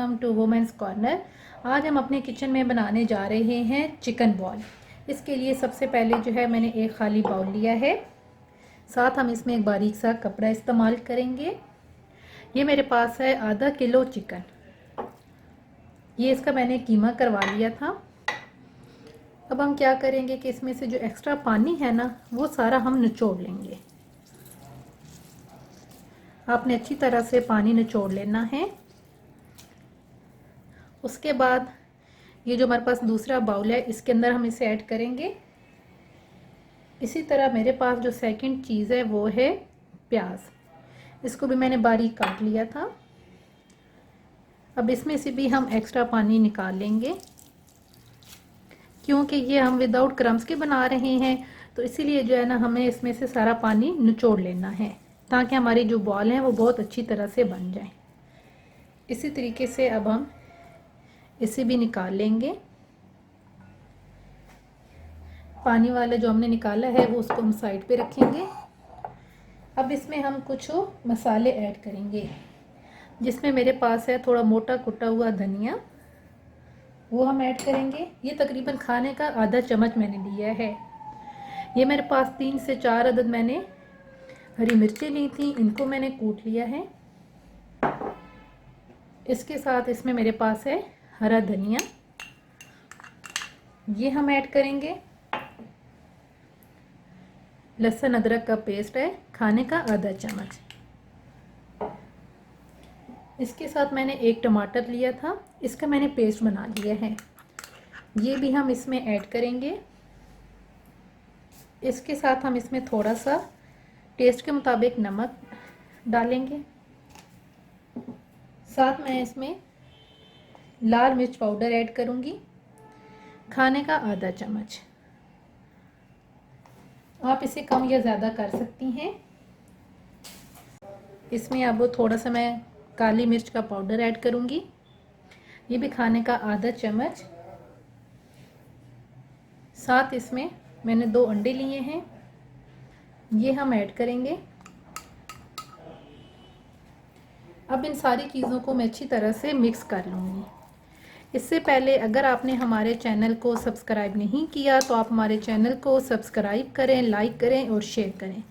Welcome to women's corner. आज हम अपने किचन में बनाने जा रहे हैं चिकन बॉल। इसके लिए सबसे पहले जो है मैंने एक खाली बाउल लिया है, साथ हम इसमें एक बारीक सा कपड़ा इस्तेमाल करेंगे। ये मेरे पास है आधा किलो चिकन। ये इसका मैंने कीमा करवा लिया था। अब हम क्या करेंगे कि इसमें से जो एक्स्ट्रा पानी है ना, वो सारा हम निचोड़ लेंगे। आपने अच्छी तरह से पानी निचोड़ लेना है। उसके बाद ये जो हमारे पास दूसरा बाउल है, इसके अंदर हम इसे ऐड करेंगे। इसी तरह मेरे पास जो सेकंड चीज़ है वो है प्याज। इसको भी मैंने बारीक काट लिया था। अब इसमें से भी हम एक्स्ट्रा पानी निकाल लेंगे, क्योंकि ये हम विदाउट क्रम्स के बना रहे हैं, तो इसीलिए जो है ना हमें इसमें से सारा पानी निचोड़ लेना है, ताकि हमारी जो बॉल हैं वो बहुत अच्छी तरह से बन जाए। इसी तरीके से अब हम इसे भी निकाल लेंगे। पानी वाला जो हमने निकाला है वो उसको हम साइड पे रखेंगे। अब इसमें हम कुछ मसाले ऐड करेंगे, जिसमें मेरे पास है थोड़ा मोटा कुटा हुआ धनिया, वो हम ऐड करेंगे। ये तकरीबन खाने का आधा चम्मच मैंने लिया है। ये मेरे पास 3 से 4 अदद मैंने हरी मिर्चें ली थी, इनको मैंने कूट लिया है। इसके साथ इसमें मेरे पास है हरा धनिया, ये हम ऐड करेंगे। लहसुन अदरक का पेस्ट है, खाने का आधा चम्मच। इसके साथ मैंने एक टमाटर लिया था, इसका मैंने पेस्ट बना लिया है, ये भी हम इसमें ऐड करेंगे। इसके साथ हम इसमें थोड़ा सा टेस्ट के मुताबिक नमक डालेंगे। साथ मैं इसमें लाल मिर्च पाउडर ऐड करूंगी, खाने का आधा चम्मच। आप इसे कम या ज़्यादा कर सकती हैं। इसमें अब थोड़ा सा मैं काली मिर्च का पाउडर ऐड करूंगी, ये भी खाने का आधा चम्मच। साथ इसमें मैंने 2 अंडे लिए हैं, ये हम ऐड करेंगे। अब इन सारी चीज़ों को मैं अच्छी तरह से मिक्स कर लूँगी। इससे पहले अगर आपने हमारे चैनल को सब्सक्राइब नहीं किया तो आप हमारे चैनल को सब्सक्राइब करें, लाइक करें और शेयर करें।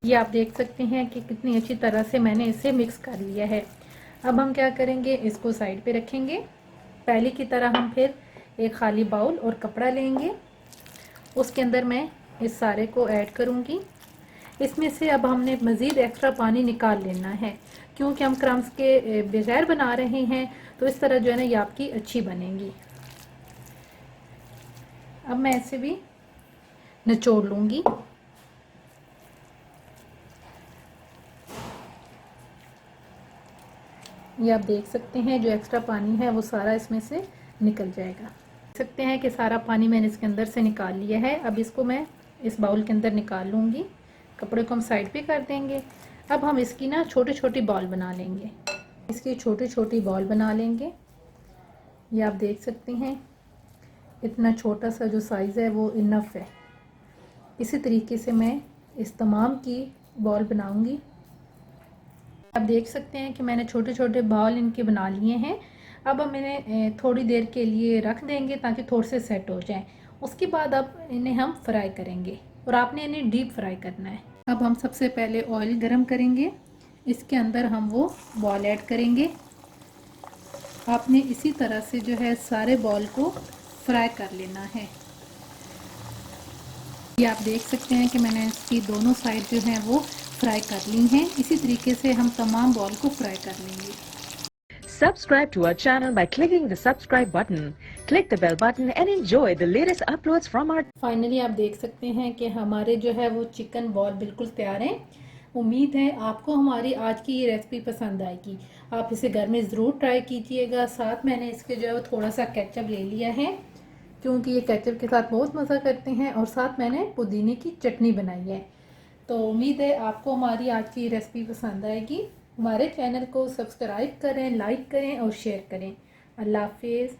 ये आप देख सकते हैं कि कितनी अच्छी तरह से मैंने इसे मिक्स कर लिया है। अब हम क्या करेंगे, इसको साइड पे रखेंगे। पहले की तरह हम फिर एक खाली बाउल और कपड़ा लेंगे, उसके अंदर मैं इस सारे को ऐड करूँगी। इसमें से अब हमने मज़ीद एक्स्ट्रा पानी निकाल लेना है, क्योंकि हम क्रम्स के बगैर बना रहे हैं, तो इस तरह जो है ना ये आपकी अच्छी बनेगी। अब मैं इसे भी निचोड़ लूँगी। ये आप देख सकते हैं जो एक्स्ट्रा पानी है वो सारा इसमें से निकल जाएगा। देख सकते हैं कि सारा पानी मैंने इसके अंदर से निकाल लिया है। अब इसको मैं इस बाउल के अंदर निकाल लूँगी, कपड़े को हम साइड पे कर देंगे। अब हम इसकी ना छोटी छोटी बॉल बना लेंगे, इसकी छोटी छोटी बॉल बना लेंगे। ये आप देख सकते हैं इतना छोटा सा जो साइज़ है वो इनफ है। इसी तरीके से मैं इस तमाम की बॉल बनाऊंगी। आप देख सकते हैं कि मैंने छोटे छोटे बॉल इनके बना लिए हैं। अब हम इन्हें थोड़ी देर के लिए रख देंगे ताकि थोड़े से सेट हो जाएं। उसके बाद अब इन्हें हम फ्राई करेंगे, और आपने इन्हें डीप फ्राई करना है। अब हम सबसे पहले ऑयल गरम करेंगे, इसके अंदर हम वो बॉल ऐड करेंगे। आपने इसी तरह से जो है सारे बॉल को फ्राई कर लेना है। ये आप देख सकते हैं कि मैंने इसकी दोनों साइड जो है वो फ्राई कर ली हैं। इसी तरीके से हम तमाम बॉल को फ्राई कर लेंगे। Subscribe to our channel by clicking the subscribe button. Click the bell button and enjoy the latest uploads from our. Finally आप देख सकते हैं कि हमारे जो है वो चिकन बॉल बिल्कुल तैयार हैं। उम्मीद है आपको हमारी आज की ये रेसिपी पसंद आएगी। आप इसे घर में ज़रूर ट्राई कीजिएगा। साथ मैंने इसके जो है वो थोड़ा सा केचप ले लिया है, क्योंकि ये केचप के साथ बहुत मज़ा करते हैं, और साथ मैंने पुदीने की चटनी बनाई है। तो उम्मीद है आपको हमारी आज की रेसिपी पसंद आएगी। हमारे चैनल को सब्सक्राइब करें, लाइक करें और शेयर करें। अल्लाह हाफिज़।